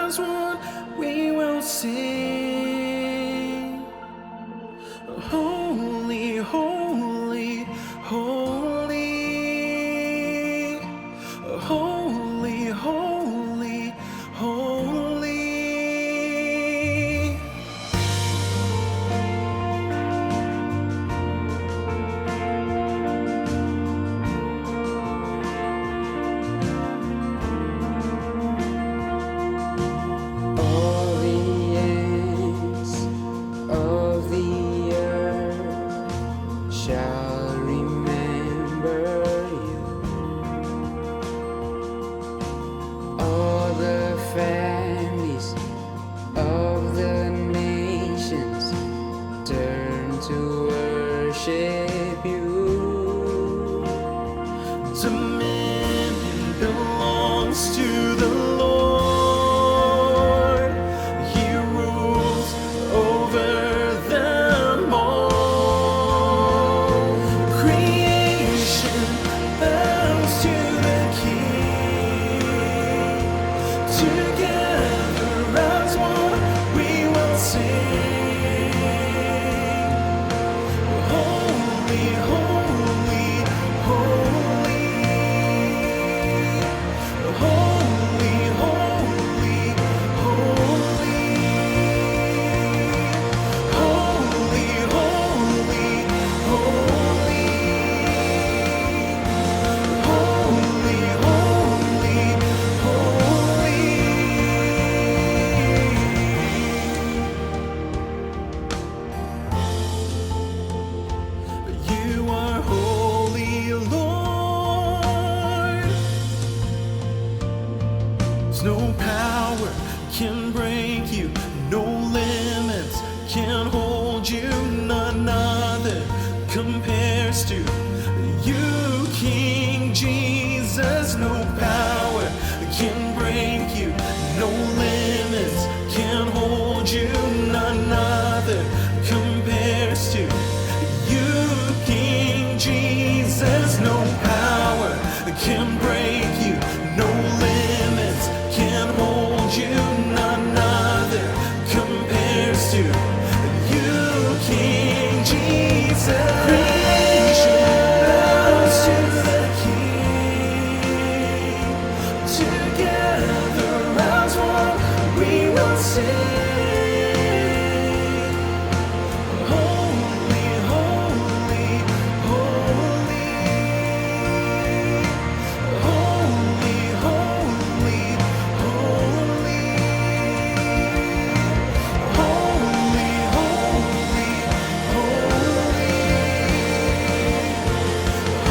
as one, we will sing. Holy, holy, holy. Holy, holy, holy. All the ends of the earth shall remember you. All the families of the nations turn to worship you. Dominion belongs to the Lord. He rules over them all. Creation bows to the King. Together as one, we will sing. Holy, holy, holy. Holy, holy, holy. Holy, holy, holy. Holy, holy, holy. You are holy, Lord. There's no power can break you, no limits can hold you, none other compares to you, King Jesus. No power can break you, no limits can hold you, none other compares to you, King Jesus. No power can break you, no limits can hold you, none other compares to you, King Jesus. Creation bows to the King. Together as one, we will sing. Holy, holy, holy. Holy, holy, holy. Holy, holy, holy.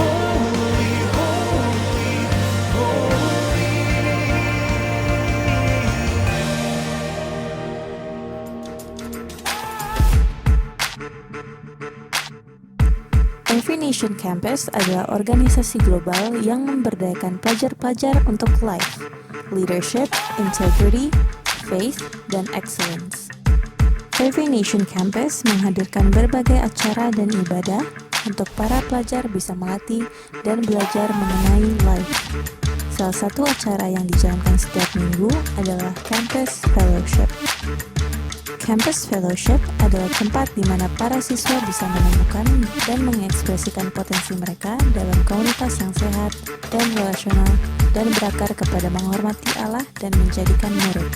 Holy, holy, holy. Every Nation Campus adalah organisasi global yang memberdayakan pelajar-pelajar untuk life, leadership, integrity, faith, dan excellence. Every Nation Campus menghadirkan berbagai acara dan ibadah untuk para pelajar bisa melatih dan belajar mengenai life. Salah satu acara yang dijalankan setiap minggu adalah Campus Fellowship. Campus Fellowship adalah tempat di mana para siswa bisa menemukan dan mengekspresikan potensi mereka dalam komunitas yang sehat dan relasional dan berakar kepada menghormati Allah dan menjadikan murid.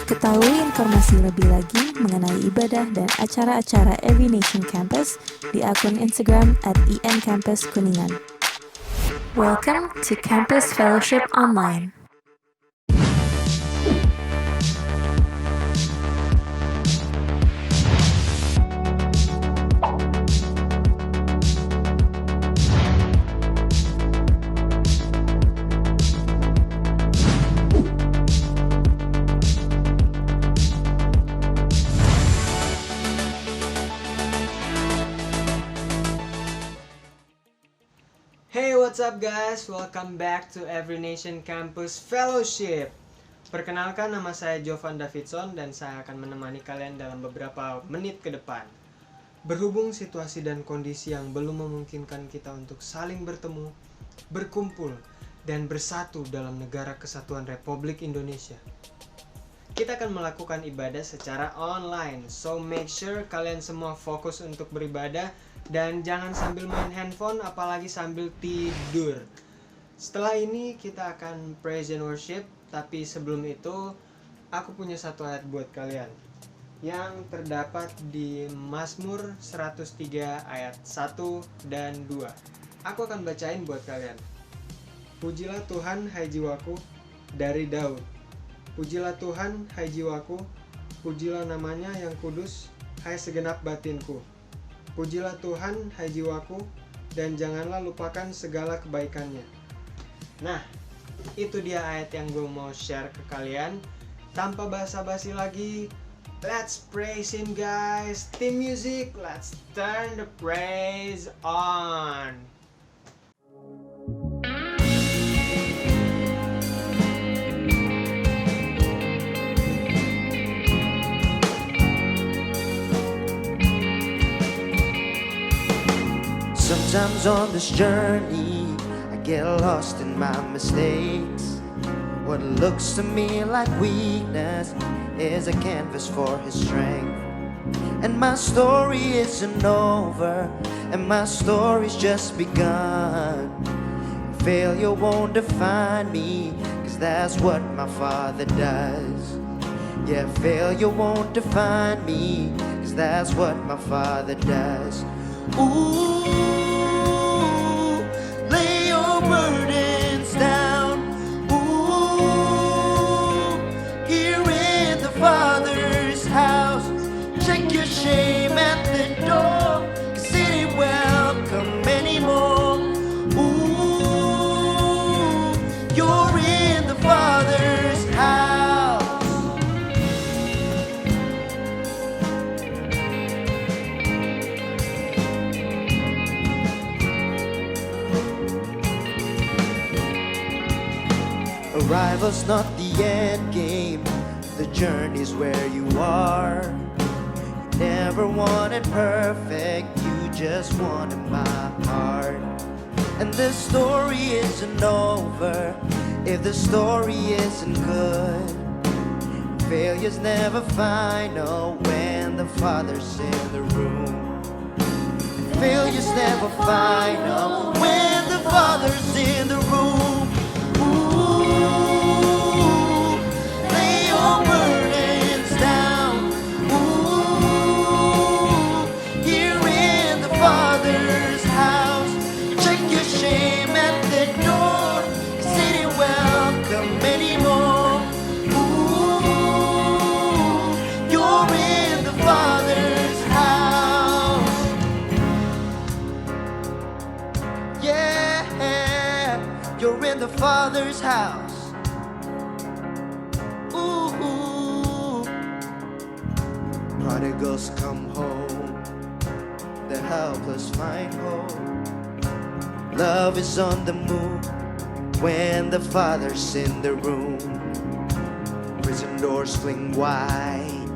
Ketahui informasi lebih lagi mengenai ibadah dan acara-acara Every Nation Campus di akun Instagram @encampuskuningan. Welcome to Campus Fellowship Online. Hey, what's up guys? Welcome back to Every Nation Campus Fellowship. Perkenalkan, nama saya Jovan Davidson dan saya akan menemani kalian dalam beberapa menit ke depan. Berhubung situasi dan kondisi yang belum memungkinkan kita untuk saling bertemu, berkumpul, dan bersatu dalam negara kesatuan Republik Indonesia. kita akan melakukan ibadah secara online. So make sure kalian semua fokus untuk beribadah dan jangan sambil main handphone apalagi sambil tidur. Setelah ini kita akan praise and worship, tapi sebelum itu aku punya satu ayat buat kalian yang terdapat di Mazmur 103 ayat 1 dan 2. Aku akan bacain buat kalian. Pujilah Tuhan hai jiwaku, dari Daud. Pujilah Tuhan hai jiwaku, pujilah namanya yang kudus, hai segenap batinku. Pujilah Tuhan hai jiwaku, dan janganlah lupakan segala kebaikannya. Nah, itu dia ayat yang gue mau share ke kalian. Tanpa basa-basi lagi, let's praise him guys. Team music, let's turn the praise on. Sometimes on this journey, I get lost in my mistakes. What looks to me like weakness is a canvas for his strength. And my story isn't over, and my story's just begun. Failure won't define me, 'cause that's what my Father does. Yeah, failure won't define me, 'cause that's what my Father does. Ooh, lay your burdens down. Ooh, here in the Father's house. Check your shame at the door, 'cause it ain't welcome anymore. Ooh, you're in the Father's house. Arrival's not the end game, the journey's where you are. You never wanted perfect, you just wanted my heart. And the story isn't over if the story isn't good. Failure's never final when the Father's in the room. Failure's never final when the Father's in the room. Ooh, lay your burdens down. Ooh, here in the Father's house. Check your shame at the door, 'cause it ain't welcome anymore. Ooh, you're in the Father's house. Yeah, you're in the Father's house. Ooh, prodigals come home, the helpless find hope. Love is on the move when the Father's in the room. Prison doors fling wide,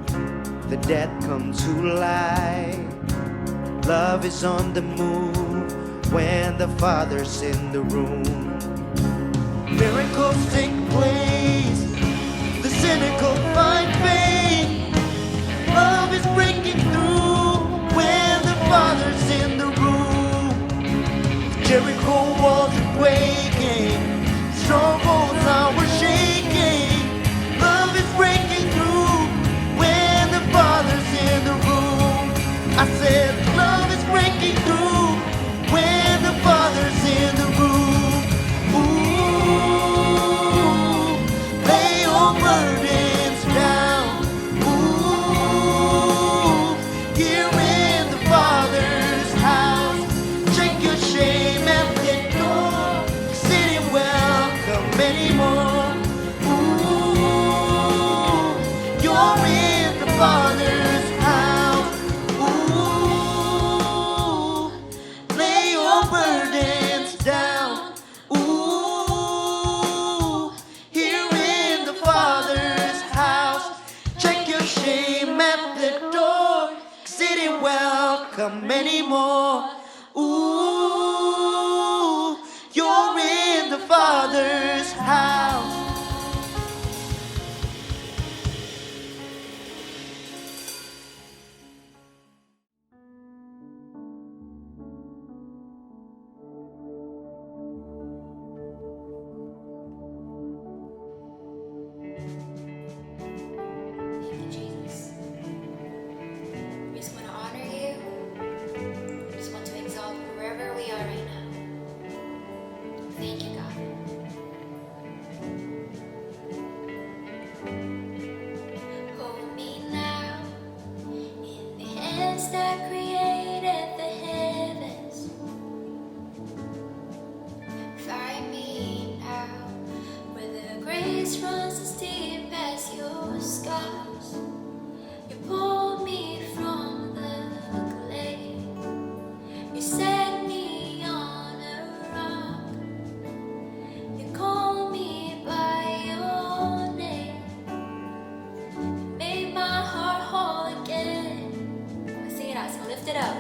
the dead come to life. Love is on the move when the Father's in the room. Miracles take place, the cynical find faith. Love is breaking through when the Father's in the room. Jericho walls are quaking, strongholds are shaking. Love is breaking through when the Father's in the room. I said love is breaking through when the Father's in the room. Ooh, lay your burdens down. Ooh, here in the Father's house. Check your shame at the door, 'cause it ain't welcome anymore. Ooh, you're in the Father's house. Ooh, lay your burdens down. Ooh, here in the Father's house. Check your shame at the door, 'cause it ain't welcome anymore. Ooh, you're in the Father's house. Lift it up.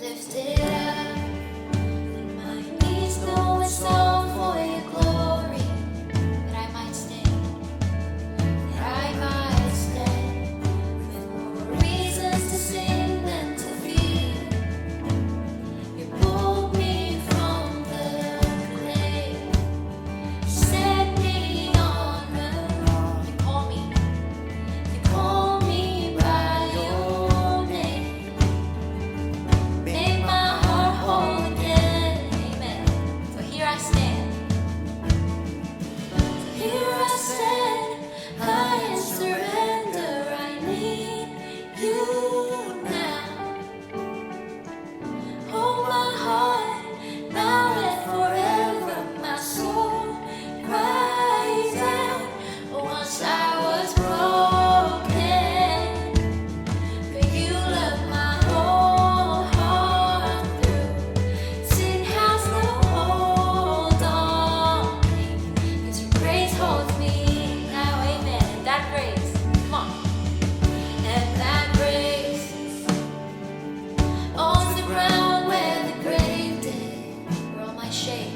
Lift it up. My knees know it's all for your glory. That I might stand. That I might stand. With more reasons to sing than to feel. You pulled me from the clay. Set me on the road. You call me. You call me by your name. Make my heart whole again. Amen. So here I stand. So here I stand. I surrender. I need you now. Hold my heart now and forever. My soul cries out. Once I was broken, but you love my whole heart through. Sin has no hold on me, 'cause your grace holds me now. Amen. And that grace, come on. And that grace owns the ground where the grave did. Where all my shame,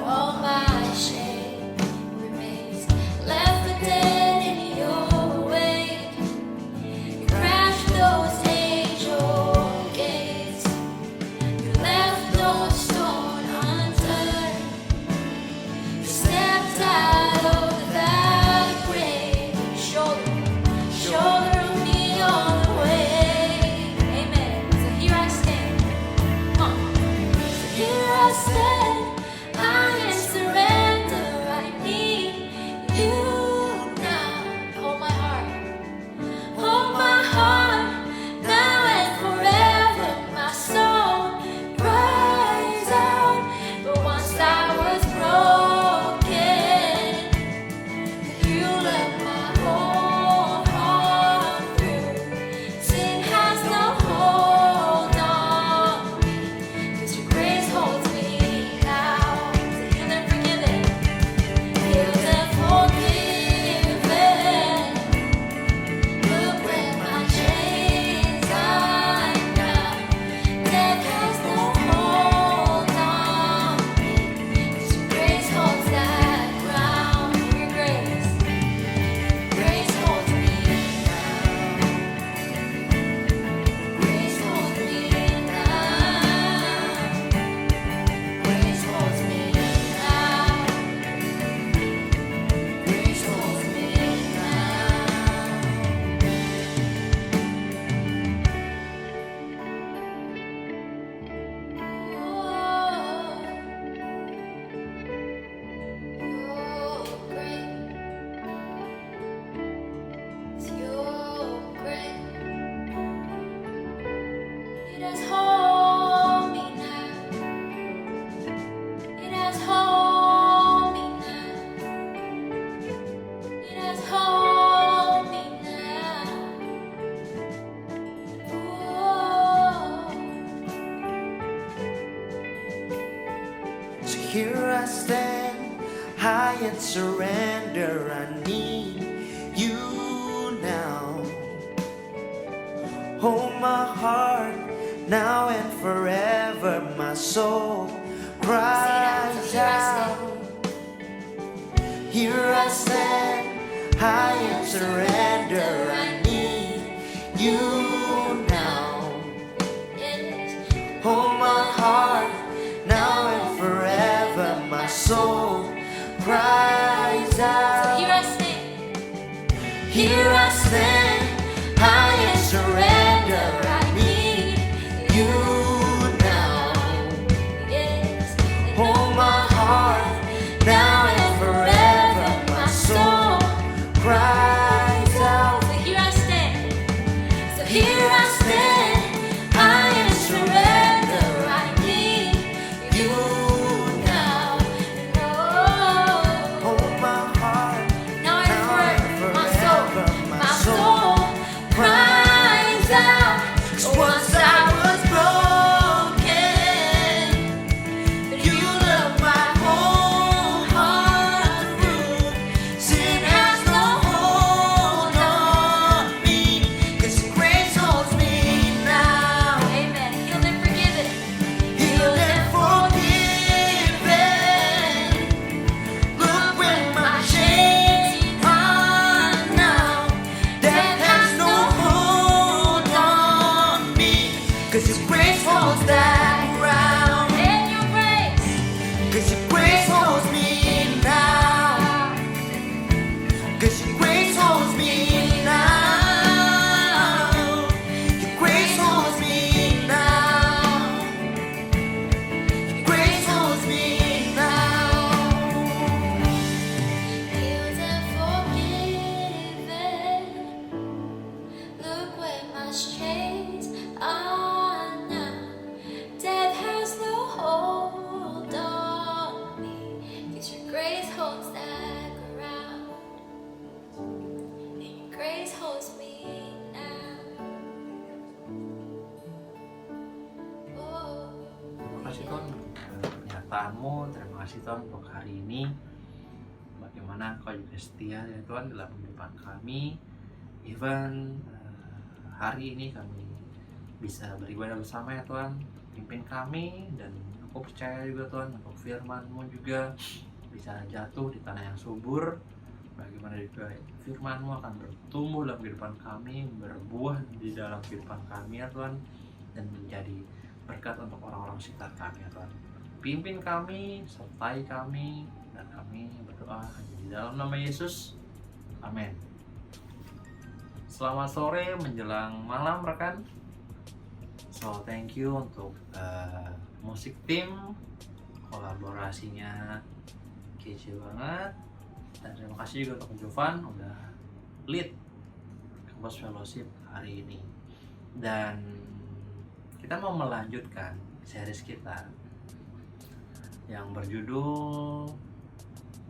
all my shame remains. Left for dead in your wake. You crashed those angel gates. You left no stone unturned. You stepped out of that grave. Shoulder me on the way. Amen. So here I stand. Come on. So here I stand. I surrender. I need you now. Hold my heart. Hold my heart now and forever. My soul cries out. But once I was broken, you left my whole heart through. Sin has no hold on me, 'cause your grace holds me now. So healed and forgiven. Healed and forgiven. Look where my chains are now. Death has no hold on me, 'cause your grace holds that ground. Your grace holds me now. Grace holds me now. Grace holds me now. Grace holds me It has hold me now. It has hold me now. It has hold me now. So here I stand, high in surrender. I need you now. Hold my heart now and forever. My soul cries out. Here I stand, high in surrender. I need you now. Hold my heart now and forever. My soul cries out. Here I stand. Here I stand, high in surrender. I need you now. Yes. Hold my heart now and forever. My soul cries out. So here I stand. So here I stand. I am surrender. I need you now. Oh, Hold my heart now and forever. My soul penyertaan-Mu. Terima kasih Tuhan untuk hari ini. Bagaimana Kau juga setia ya Tuhan dalam kehidupan kami. Even hari ini kami bisa beribadah bersama ya Tuhan. Pimpin kami, dan aku percaya juga Tuhan untuk firman-Mu juga bisa jatuh di tanah yang subur. Bagaimana juga firman-Mu akan bertumbuh dalam kehidupan kami, berbuah di dalam kehidupan kami ya Tuhan, dan menjadi berkat untuk orang-orang sekitar kami ya Tuhan. Pimpin kami, sertai kami, dan kami berdoa hanya di dalam nama Yesus. Amin. Selamat sore menjelang malam rekan. So thank you untuk musik tim, kolaborasinya kece banget. Dan terima kasih juga untuk Jovan udah lead Campus Fellowship hari ini. Dan kita mau melanjutkan series kita yang berjudul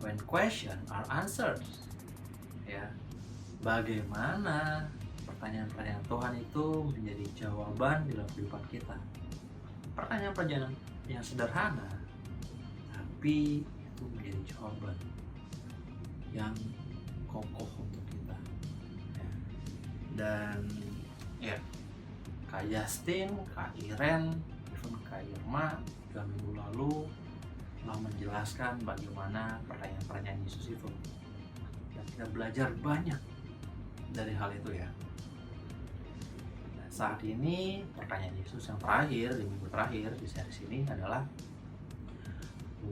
When Questions Are Answered. Ya, bagaimana pertanyaan-pertanyaan Tuhan itu menjadi jawaban dalam kehidupan kita. Pertanyaan-pertanyaan yang sederhana, tapi itu menjadi jawaban yang kokoh untuk kita. Ya. Dan ya, Kak Justin, Kak Iren, even Kak Irma juga minggu lalu telah menjelaskan bagaimana pertanyaan-pertanyaan Yesus itu. Dan kita belajar banyak dari hal itu ya. Nah, saat ini pertanyaan Yesus yang terakhir di minggu terakhir di series ini adalah,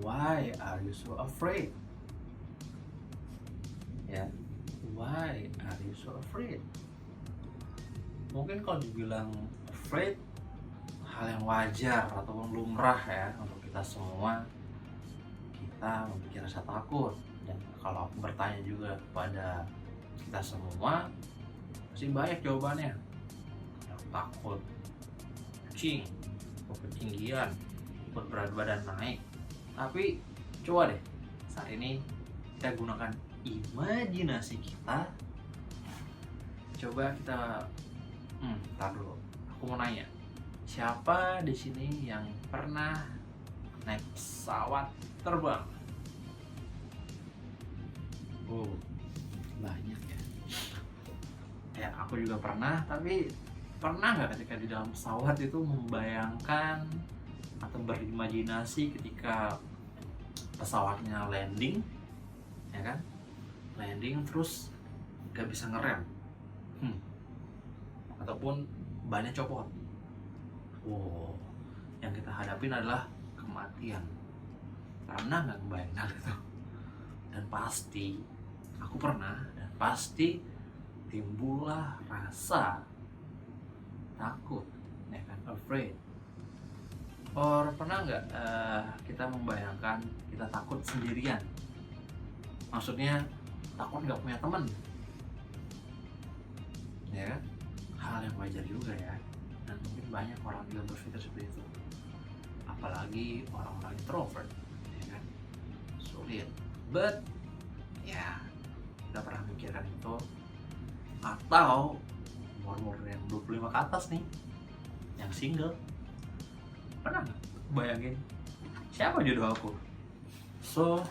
Why are you so afraid? Ya, why are you so afraid? Mungkin kalau dibilang afraid, hal yang wajar ataupun lumrah ya untuk kita semua. Kita memiliki rasa takut, dan kalau aku bertanya juga kepada kita semua, pasti banyak jawabannya. Yang takut kucing, ketinggian, berat badan naik. Tapi coba deh saat ini kita gunakan imajinasi kita. Coba kita tar dulu. Aku mau nanya, siapa di sini yang pernah naik pesawat terbang? Oh, banyak ya. Ya, aku juga pernah, tapi pernah nggak ketika di dalam pesawat itu membayangkan atau berimajinasi ketika pesawatnya landing, ya kan? Landing terus gak bisa ngerem, ataupun bannya copot. Wow, yang kita hadapin adalah kematian. Pernah nggak ngebayangin hal itu? Dan pasti, aku pernah, dan pasti timbullah rasa takut, ya kan, afraid. Or pernah nggak kita membayangkan kita takut sendirian? Maksudnya takut nggak punya teman, ya kan? Hal yang wajar juga ya, dan mungkin banyak orang juga berpikir seperti itu, apalagi orang-orang introvert, ya kan? Sulit, but ya kita pernah mikirkan itu. Atau umur yang 25 ke atas nih, yang single, pernah nggak bayangin siapa jodoh aku? So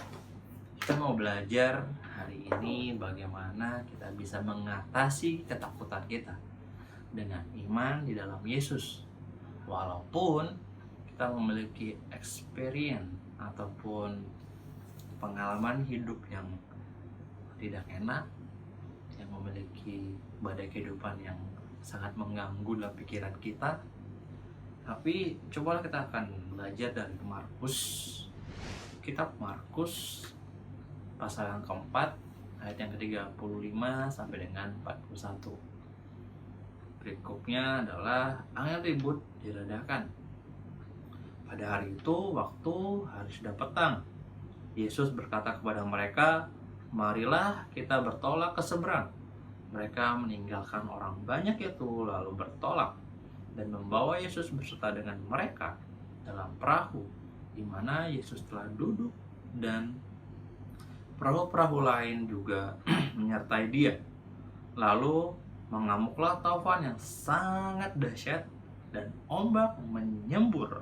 kita mau belajar hari ini bagaimana kita bisa mengatasi ketakutan kita dengan iman di dalam Yesus. Walaupun kita memiliki experience ataupun pengalaman hidup yang tidak enak, yang memiliki badai kehidupan yang sangat mengganggu dalam pikiran kita, tapi cobalah kita akan belajar dari Markus, kitab Markus pasal yang keempat ayat yang ke-35 sampai dengan 41. Berikutnya adalah angin ribut diredakan. Pada hari itu, waktu hari sudah petang, Yesus berkata kepada mereka, marilah kita bertolak ke seberang. Mereka meninggalkan orang banyak itu lalu bertolak dan membawa Yesus beserta dengan mereka dalam perahu di mana Yesus telah duduk, dan perahu-perahu lain juga menyertai dia. Lalu mengamuklah taufan yang sangat dahsyat, dan ombak menyembur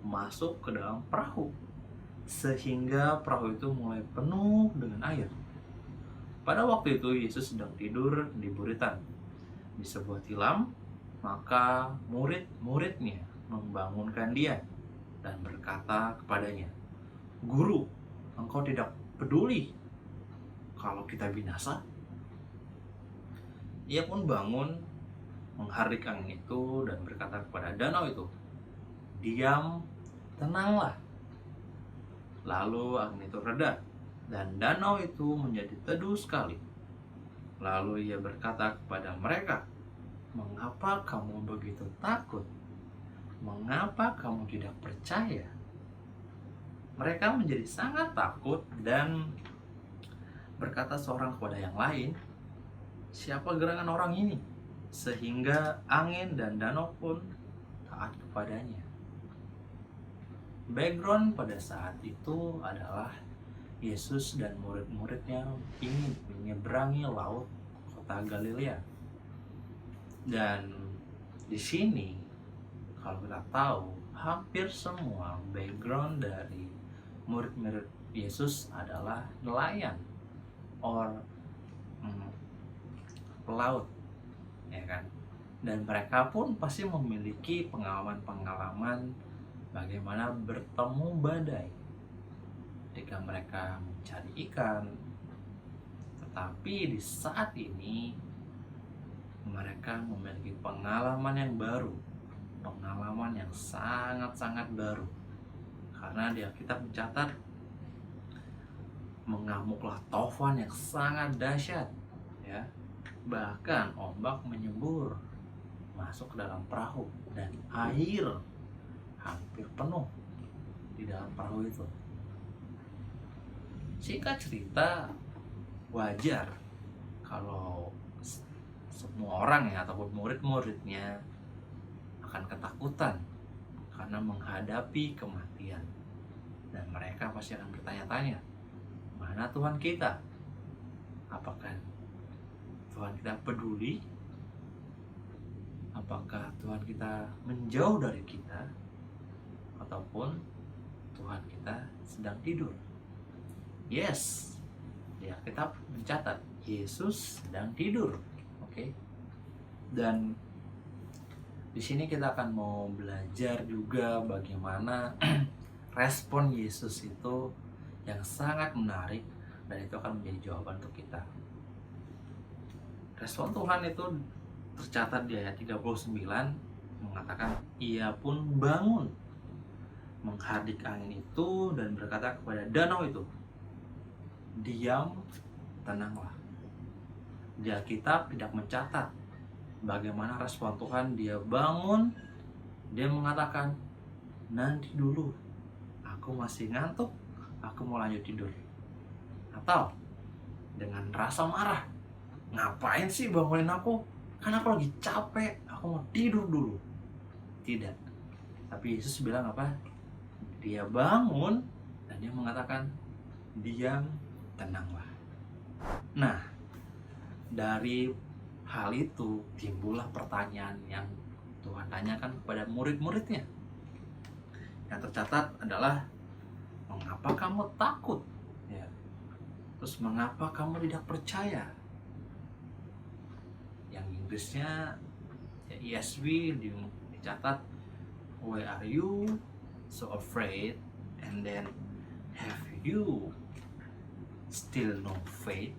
masuk ke dalam perahu sehingga perahu itu mulai penuh dengan air. Pada waktu itu Yesus sedang tidur di buritan di sebuah tilam, maka murid-muridnya membangunkan dia dan berkata kepadanya, "Guru, engkau tidak peduli kalau kita binasa?" Ia pun bangun, menghardik angin itu dan berkata kepada danau itu, "Diam, tenanglah." Lalu angin itu reda dan danau itu menjadi teduh sekali. Lalu ia berkata kepada mereka, "Mengapa kamu begitu takut? Mengapa kamu tidak percaya?" Mereka menjadi sangat takut dan berkata seorang kepada yang lain, "Siapa gerangan orang ini sehingga angin dan danau pun taat kepadanya?" Background pada saat itu adalah Yesus dan murid-muridnya ingin menyeberangi laut kota Galilea. Dan di sini kalau kita tahu hampir semua background dari murid-murid Yesus adalah nelayan or pelaut, ya kan? Dan mereka pun pasti memiliki pengalaman-pengalaman bagaimana bertemu badai ketika mereka mencari ikan. Tetapi di saat ini mereka memiliki pengalaman yang baru, pengalaman yang sangat-sangat baru. Karena di Alkitab mencatat mengamuklah taufan yang sangat dahsyat, ya. Bahkan ombak menyembur masuk ke dalam perahu dan air hampir penuh di dalam perahu itu. Singkat cerita, wajar kalau semua orang ya ataupun murid-muridnya akan ketakutan karena menghadapi kematian. Dan mereka pasti akan bertanya-tanya, mana Tuhan kita? Apakah Tuhan kita peduli? Apakah Tuhan kita menjauh dari kita? Ataupun Tuhan kita sedang tidur? Yes, ya kita mencatat Yesus sedang tidur, oke? Dan di sini kita akan mau belajar juga bagaimana respon Yesus itu yang sangat menarik, dan itu akan menjadi jawaban untuk kita. Respon Tuhan itu tercatat di ayat 39 mengatakan, "Ia pun bangun, menghardik angin itu dan berkata kepada danau itu, 'Diam, tenanglah.'" Di Alkitab tidak mencatat bagaimana respon Tuhan. Dia bangun, dia mengatakan, "Nanti dulu, aku masih ngantuk, aku mau lanjut tidur." Atau dengan rasa marah, "Ngapain sih bangunin aku? Kan aku lagi capek, aku mau tidur dulu." Tidak. Tapi Yesus bilang apa? Dia bangun dan dia mengatakan, "Diam, tenanglah." Nah, dari hal itu timbullah pertanyaan yang Tuhan tanyakan kepada murid-muridnya. Yang tercatat adalah, "Mengapa kamu takut?" Ya. Terus, "Mengapa kamu tidak percaya?" Yang Inggrisnya ya, ESV dicatat, "Why are you so afraid? And then have you still no faith?"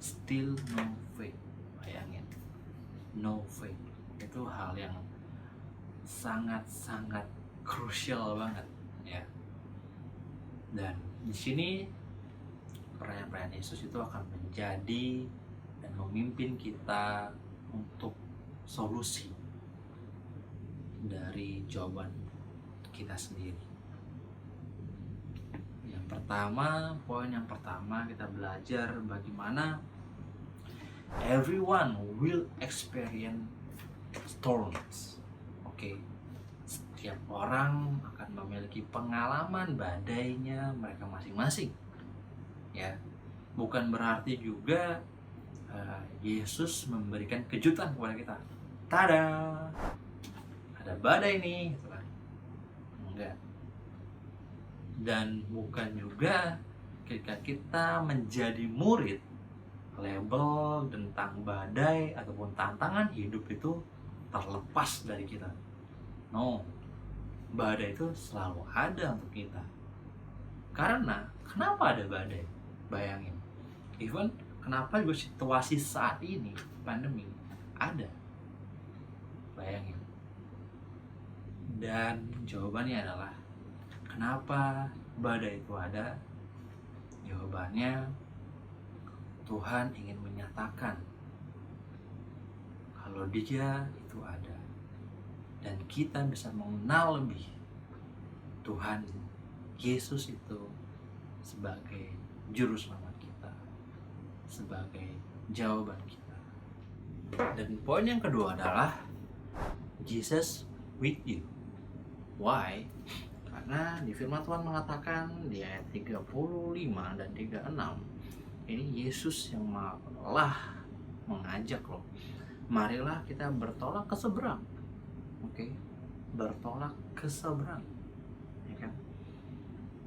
Still no faith. Bayangin, no faith itu hal yang sangat-sangat krusial banget, ya. Dan di sini perayaan Yesus itu akan menjadi dan memimpin kita untuk solusi dari jawaban kita sendiri. Yang pertama, poin yang pertama, kita belajar bagaimana everyone will experience storms. Oke. Setiap orang akan memiliki pengalaman badainya mereka masing-masing. Ya. Bukan berarti juga Yesus memberikan kejutan kepada kita. Tada! Ada badai nih, gitu kan. Enggak. Dan bukan juga ketika kita menjadi murid, label tentang badai ataupun tantangan hidup itu terlepas dari kita. No, badai itu selalu ada untuk kita. Karena kenapa ada badai? Bayangin, even kenapa juga situasi saat ini pandemi ada, bayangin. Dan jawabannya adalah kenapa badai itu ada? Jawabannya, Tuhan ingin menyatakan kalau Dia itu ada, dan kita bisa mengenal lebih Tuhan Yesus itu sebagai juru selamat kita, sebagai jawaban kita. Dan poin yang kedua adalah Jesus with you. Why? Karena di firman Tuhan mengatakan di ayat 35 dan 36, ini Yesus yang malah mengajak loh, marilah kita bertolak ke seberang. Oke, bertolak ke seberang, ya kan?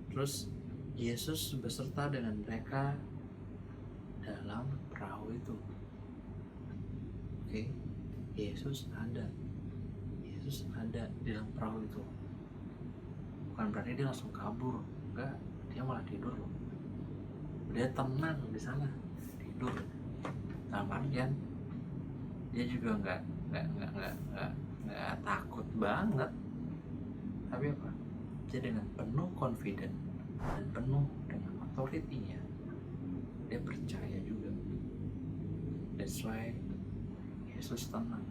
Terus Yesus beserta dengan mereka dalam perahu itu. Oke, Yesus ada di dalam perahu itu. Bukan berarti dia langsung kabur, enggak, dia malah tidur loh. Dia tenang di sana, tidur. Dalam artian dia juga nggak takut banget, tapi apa? Dia dengan penuh confident dan penuh dengan authority-nya, dia percaya juga. That's why Yesus tenang,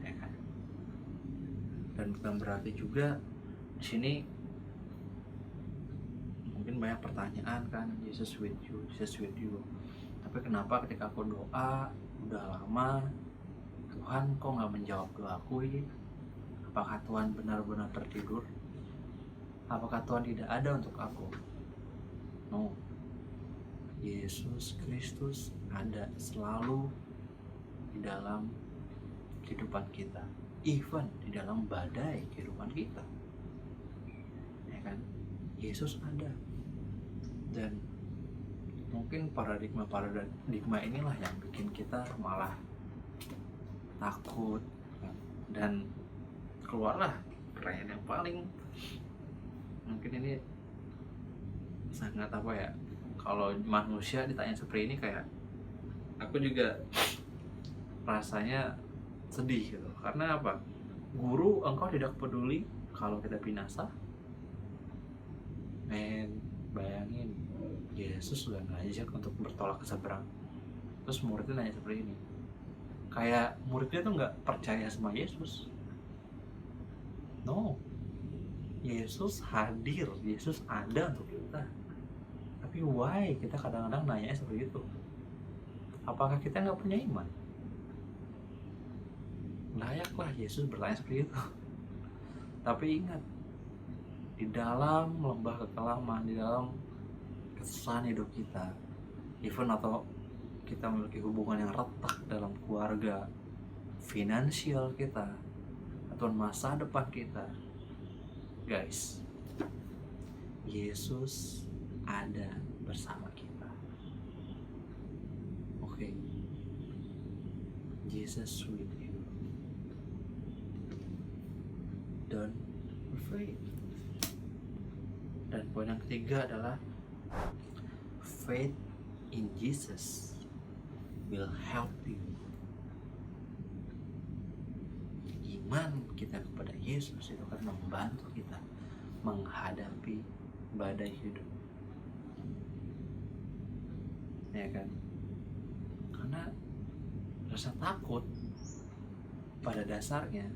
ya kan? Dan bukan berarti juga di sini mungkin banyak pertanyaan kan, Jesus with you. Tapi kenapa ketika aku doa udah lama, Tuhan kok nggak menjawab doaku ini? Apakah Tuhan benar-benar tertidur? Apakah Tuhan tidak ada untuk aku? No, Yesus Kristus ada selalu di dalam kehidupan kita, even di dalam badai kehidupan kita, ya kan? Yesus ada. Dan mungkin paradigma inilah yang bikin kita malah takut kan? Dan keluarlah pertanyaan yang paling mungkin ini sangat apa ya, kalau manusia ditanya seperti ini, kayak aku juga rasanya sedih gitu. Karena apa? Guru, engkau tidak peduli kalau kita binasa? Bayangin, Yesus sudah ngajak untuk bertolak ke seberang, terus muridnya nanya seperti ini. Kayak muridnya tuh nggak percaya sama Yesus. No, Yesus hadir, Yesus ada untuk kita. Tapi why kita kadang-kadang nanya seperti itu? Apakah kita nggak punya iman? Layaklah Yesus bertanya seperti itu. Tapi ingat, di dalam lembah kekelaman, di dalam kesusahan hidup kita, even atau kita memiliki hubungan yang retak dalam keluarga, finansial kita, atau masa depan kita, guys, Yesus ada bersama kita. Oke, Jesus with you. Don't afraid. Dan poin yang ketiga adalah faith in Jesus will help you. Iman kita kepada Yesus itu akan membantu kita menghadapi badai hidup, ya kan? Karena rasa takut pada dasarnya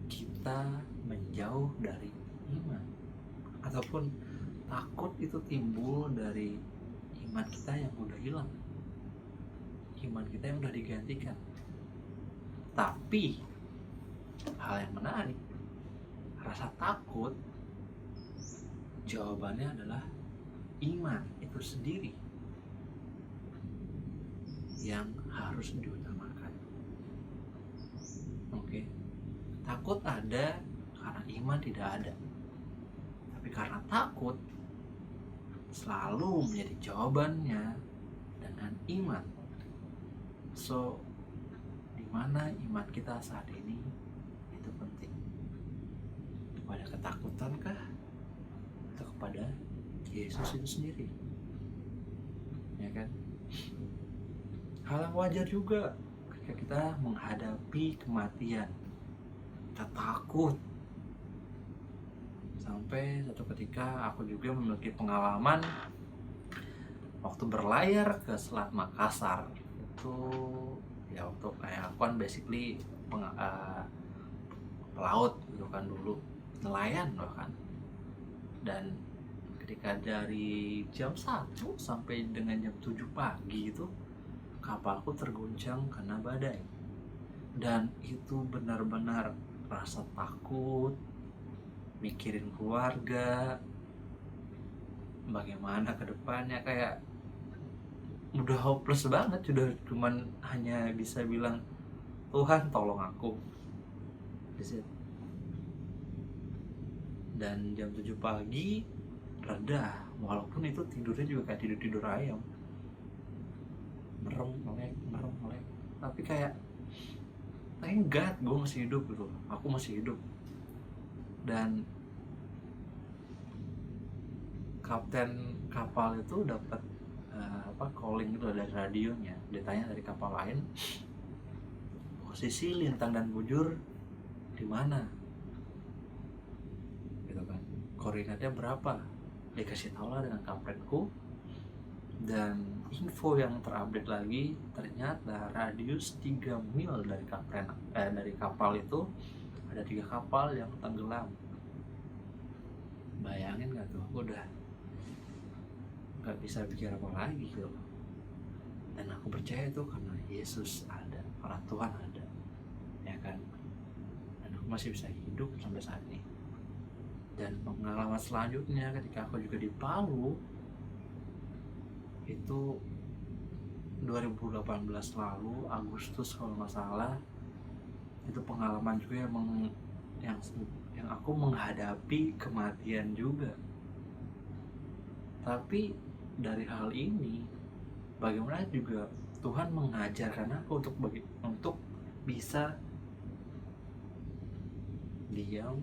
kita menjauh dari iman, ataupun takut itu timbul dari iman kita yang udah hilang, iman kita yang udah digantikan. Tapi hal yang menarik, rasa takut jawabannya adalah iman itu sendiri yang harus diutamakan. Oke, takut ada karena iman tidak ada. Tapi Tapi karena takut selalu menjadi jawabannya dengan iman. So, di mana iman kita saat ini itu penting. Kepada ketakutan kah? Atau kepada Yesus itu sendiri? Ya kan? Hal yang wajar juga ketika kita menghadapi kematian. Kita takut. Sampai satu ketika aku juga memiliki pengalaman waktu berlayar ke Selat Makassar. Itu ya waktu aku kan basically pelaut gitu kan dulu, nelayan bahkan. Dan ketika dari jam 1 sampai dengan jam 7 pagi itu kapalku terguncang karena badai. Dan itu benar-benar rasa takut, mikirin keluarga, bagaimana ke depannya, kayak udah hopeless banget, udah cuman hanya bisa bilang Tuhan tolong aku. That's it. Dan jam 7 pagi reda, walaupun itu tidurnya juga kayak tidur ayam, merem melek, tapi kayak thank God gue masih hidup gitu, aku masih hidup. Dan kapten kapal itu dapat calling gitu dari radionya, ditanya dari kapal lain posisi lintang dan bujur di mana gitu kan, koordinatnya berapa, dikasih tahu lah dengan kaptenku. Dan info yang terupdate lagi, ternyata radius 3 mil dari dari kapal itu ada 3 kapal yang tenggelam. Bayangin gak tuh, aku udah gak bisa pikir apa lagi gitu. Dan aku percaya itu karena Yesus ada, karena Tuhan ada, ya kan. Dan aku masih bisa hidup sampai saat ini. Dan pengalaman selanjutnya ketika aku juga di Palu, itu 2018 lalu Agustus kalau nggak salah, itu pengalaman juga yang aku menghadapi kematian juga. Tapi dari hal ini bagaimana juga Tuhan mengajarkan aku untuk bisa diam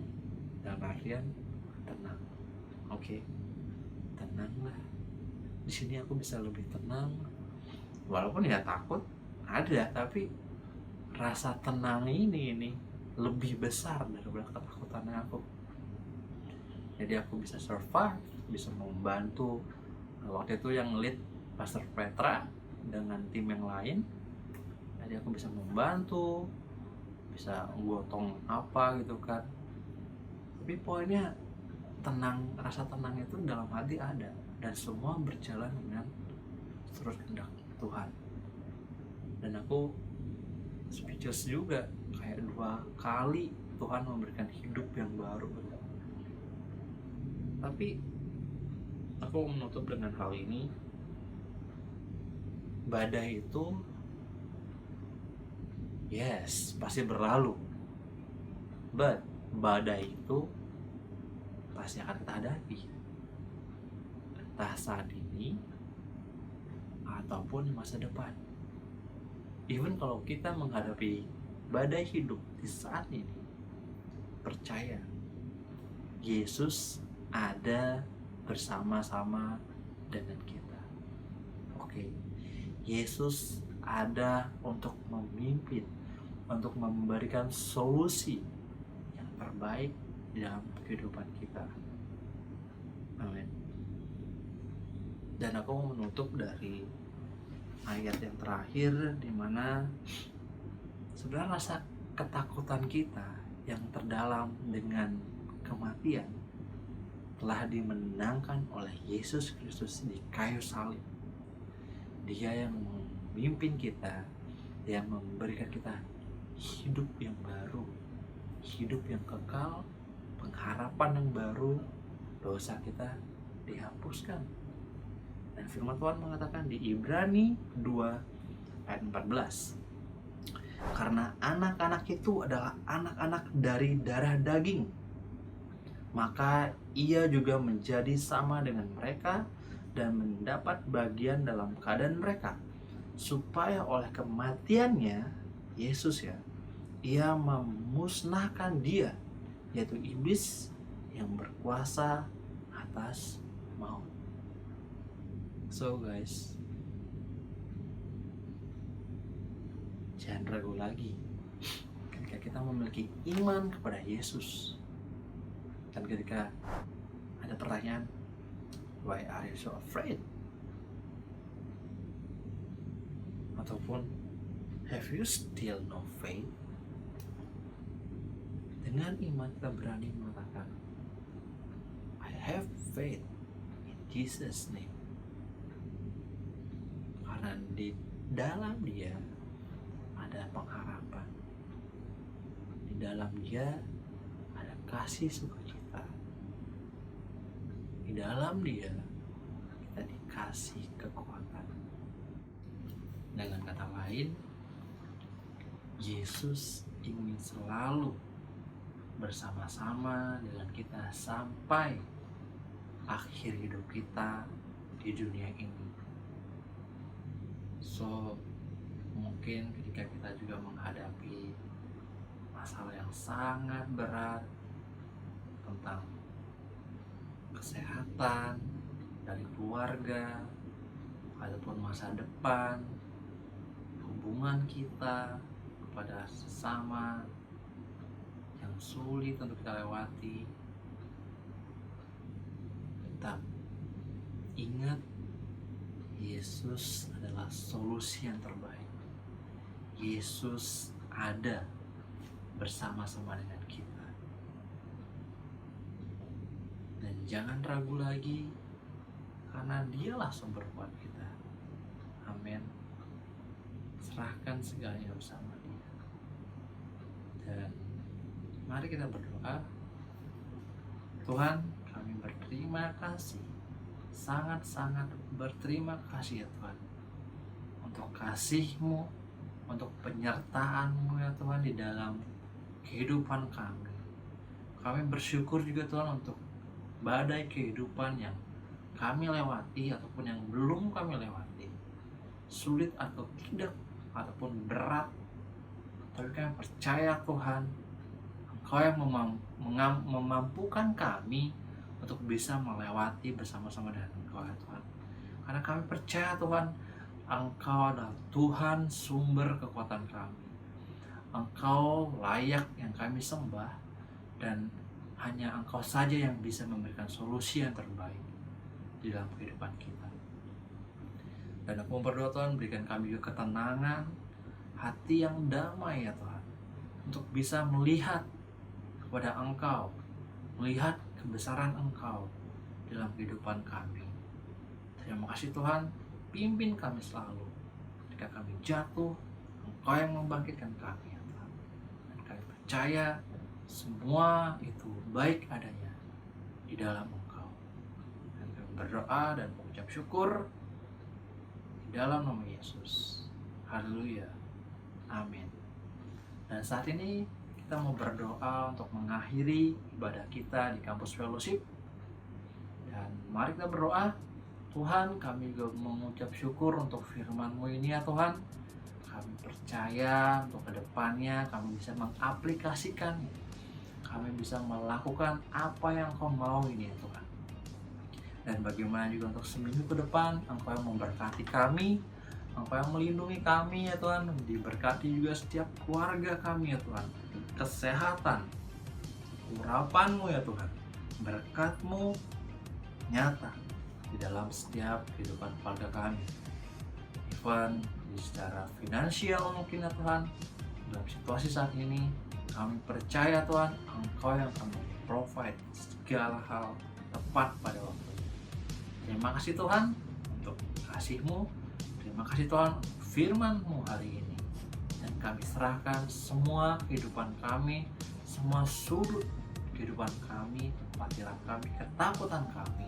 dalam artian tenang. Oke, tenanglah. Di sini aku bisa lebih tenang, walaupun ya takut ada, tapi rasa tenang ini lebih besar daripada ketakutannya aku. Jadi aku bisa survive, bisa membantu. Waktu itu yang lead Pastor Petra dengan tim yang lain, jadi aku bisa membantu, bisa gotong apa gitu kan. Tapi poinnya tenang, rasa tenang itu dalam hati ada. Dan semua berjalan dengan terus kehendak Tuhan. Dan aku speechless juga, kayak 2 kali Tuhan memberikan hidup yang baru. Tapi aku menutup dengan hal ini, badai itu yes pasti berlalu, but badai itu pasti akan kita hadapi, entah saat ini ataupun masa depan. Even kalau kita menghadapi badai hidup di saat ini, percaya Yesus ada bersama-sama dengan kita. Oke, Yesus ada untuk memimpin, untuk memberikan solusi yang terbaik dalam kehidupan kita. Amin. Dan aku mau menutup dari ayat yang terakhir, di mana sebenarnya rasa ketakutan kita yang terdalam dengan kematian telah dimenangkan oleh Yesus Kristus di kayu salib. Dia yang memimpin kita, yang memberikan kita hidup yang baru, hidup yang kekal, pengharapan yang baru, dosa kita dihapuskan. Dan firman Tuhan mengatakan di Ibrani 2 ayat 14, karena anak-anak itu adalah anak-anak dari darah daging, maka ia juga menjadi sama dengan mereka dan mendapat bagian dalam keadaan mereka, supaya oleh kematiannya Yesus ia memusnahkan dia, yaitu iblis yang berkuasa atas maut. So guys, jangan ragu lagi ketika kita memiliki iman kepada Yesus. Dan ketika ada pertanyaan, why are you so afraid? Ataupun, have you still no faith? Dengan iman kita berani mengatakan, I have faith in Jesus' name. Karena di dalam dia ada pengharapan. Di dalam dia ada kasih sukacita. Di dalam dia kita dikasih kekuatan. Dengan kata lain, Yesus ingin selalu bersama-sama dengan kita sampai akhir hidup kita di dunia ini. So, mungkin ketika kita juga menghadapi masalah yang sangat berat tentang kesehatan dari keluarga ataupun masa depan, hubungan kita kepada sesama yang sulit untuk kita lewati, tetap ingat Yesus adalah solusi yang terbaik. Yesus ada bersama-sama dengan kita. Dan jangan ragu lagi, karena dialah sumber kuat kita. Amin. Serahkan segalanya bersama dia. Dan mari kita berdoa. Tuhan, kami berterima kasih, sangat-sangat berterima kasih ya Tuhan, untuk kasih-Mu, untuk penyertaan-Mu ya Tuhan di dalam kehidupan kami. Kami bersyukur juga Tuhan untuk badai kehidupan yang kami lewati ataupun yang belum kami lewati, sulit atau tidak ataupun berat, tapi kami percaya Tuhan, Engkau yang memampukan kami untuk bisa melewati bersama-sama dengan Engkau ya Tuhan. Karena kami percaya Tuhan, Engkau adalah Tuhan sumber kekuatan kami. Engkau layak yang kami sembah, dan hanya Engkau saja yang bisa memberikan solusi yang terbaik di dalam kehidupan kita. Dan aku berdoa Tuhan, berikan kami juga ketenangan, hati yang damai ya Tuhan, untuk bisa melihat kepada Engkau, melihat kebesaran Engkau dalam kehidupan kami. Terima kasih Tuhan, pimpin kami selalu. Ketika kami jatuh, Engkau yang membangkitkan kami ya Tuhan. Dan kami percaya semua itu baik adanya di dalam Engkau. Dan kami berdoa dan mengucap syukur di dalam nama Yesus. Haleluya. Amin. Dan saat ini kita mau berdoa untuk mengakhiri ibadah kita di kampus fellowship. Dan mari kita berdoa. Tuhan, kami juga mengucap syukur untuk firman-Mu ini ya Tuhan. Kami percaya untuk kedepannya kami bisa mengaplikasikannya. Kami bisa melakukan apa yang Kau mau ini ya Tuhan. Dan bagaimana juga untuk seminggu ke depan, Engkau yang memberkati kami, Engkau yang melindungi kami ya Tuhan. Diberkati juga setiap keluarga kami ya Tuhan. Kesehatan, urapan-Mu ya Tuhan, berkat-Mu nyata di dalam setiap kehidupan keluarga kami. Even secara finansial mungkin ya Tuhan, dalam situasi saat ini kami percaya Tuhan, Engkau yang akan provide segala hal tepat pada waktunya. Terima kasih Tuhan untuk kasih-Mu. Terima kasih Tuhan untuk firman-Mu hari ini. Dan kami serahkan semua kehidupan kami, semua sudut kehidupan kami, tempat tinggal kami, ketakutan kami,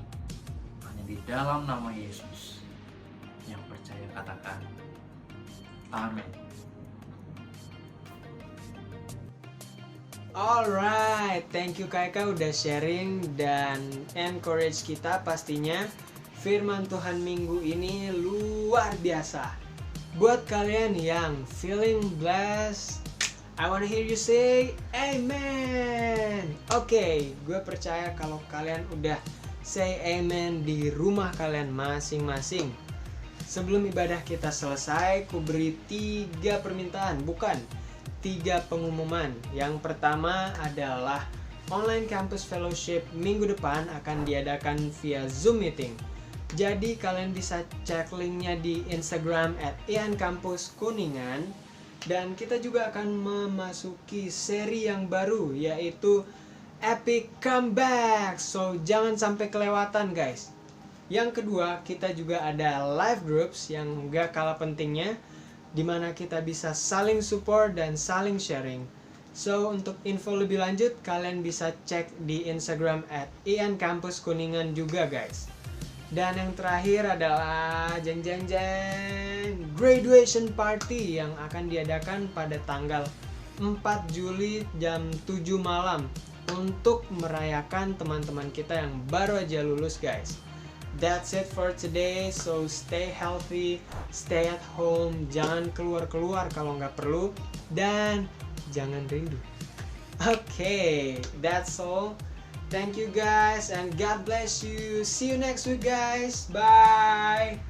hanya di dalam nama Yesus. Yang percaya katakan amin. Alright, thank you Kaika udah sharing dan encourage kita pastinya. Firman Tuhan minggu ini luar biasa. Buat kalian yang feeling blessed, I wanna hear you say amen. Oke, gue percaya kalau kalian udah say amen di rumah kalian masing-masing. Sebelum ibadah kita selesai, ku beri 3 permintaan, bukan 3 pengumuman. Yang pertama adalah Online Campus Fellowship minggu depan akan diadakan via Zoom meeting. Jadi kalian bisa cek linknya di Instagram @iancampuskuningan. Dan kita juga akan memasuki seri yang baru, yaitu Epic Comeback. So jangan sampai kelewatan guys. Yang kedua, kita juga ada live groups yang gak kalah pentingnya, dimana kita bisa saling support dan saling sharing. So untuk info lebih lanjut kalian bisa cek di Instagram @iancampuskuningan juga guys. Dan yang terakhir adalah jeng graduation party yang akan diadakan pada tanggal 4 Juli jam 7 malam untuk merayakan teman-teman kita yang baru aja lulus guys. That's it for today. So stay healthy, stay at home, jangan keluar-keluar kalau nggak perlu, dan jangan rindu. Okay, that's all. Thank you guys and God bless you. See you next week guys. Bye.